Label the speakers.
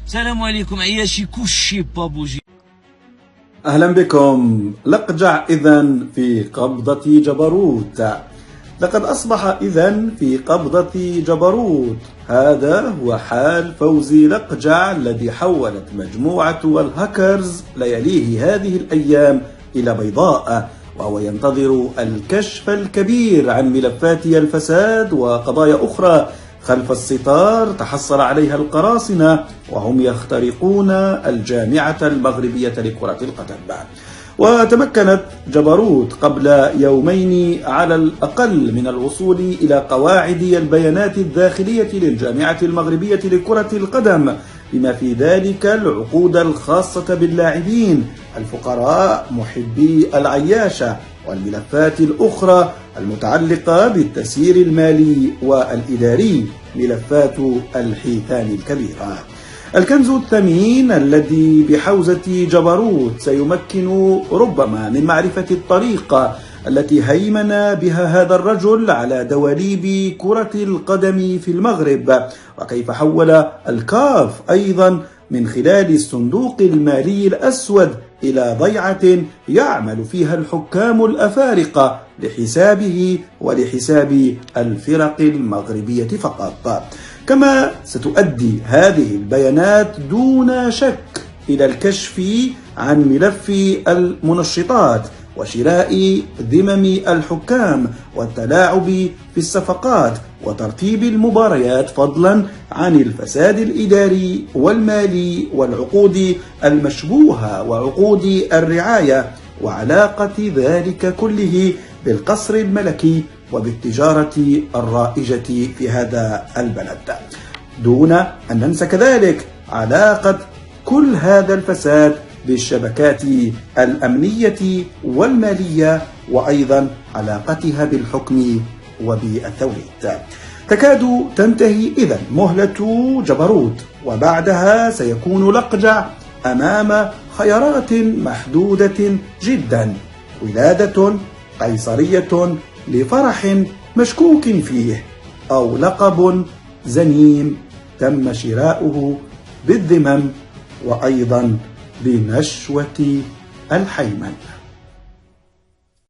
Speaker 1: السلام عليكم عياشي كوشي بابوجي.
Speaker 2: أهلا بكم. لقجع إذن في قبضة جبروت. لقد أصبح إذن في قبضة جبروت. هذا هو حال فوزي لقجع الذي حولت مجموعة الهاكرز لياليه هذه الأيام إلى بيضاء، وهو ينتظر الكشف الكبير عن ملفات الفساد وقضايا أخرى خلف الستار تحصل عليها القراصنة وهم يخترقون الجامعة المغربية لكرة القدم. وتمكنت جبروت قبل يومين على الأقل من الوصول إلى قواعد البيانات الداخلية للجامعة المغربية لكرة القدم، بما في ذلك العقود الخاصة باللاعبين الفقراء محبي العياشة والملفات الأخرى المتعلقة بالتسيير المالي والإداري، ملفات الحيتان الكبيرة. الكنز الثمين الذي بحوزة جبروت سيمكن ربما من معرفة الطريقة التي هيمن بها هذا الرجل على دواليب كرة القدم في المغرب، وكيف حول الكاف أيضا من خلال الصندوق المالي الأسود إلى ضيعة يعمل فيها الحكام الأفارقة لحسابه ولحساب الفرق المغربية فقط. كما ستؤدي هذه البيانات دون شك إلى الكشف عن ملف المنشطات وشراء ذمم الحكام والتلاعب في الصفقات وترتيب المباريات، فضلا عن الفساد الإداري والمالي والعقود المشبوهة وعقود الرعاية وعلاقة ذلك كله بالقصر الملكي وبالتجارة الرائجة في هذا البلد، دون أن ننسى كذلك علاقة كل هذا الفساد بالشبكات الأمنية والمالية وأيضا علاقتها بالحكم وبالتوريث. تكاد تنتهي إذن مهلة جبروت، وبعدها سيكون لقجع أمام خيارات محدودة جدا: ولادة قيصرية لفرح مشكوك فيه، أو لقب زنيم تم شراؤه بالذمم، وأيضا بنشوة الحيمن.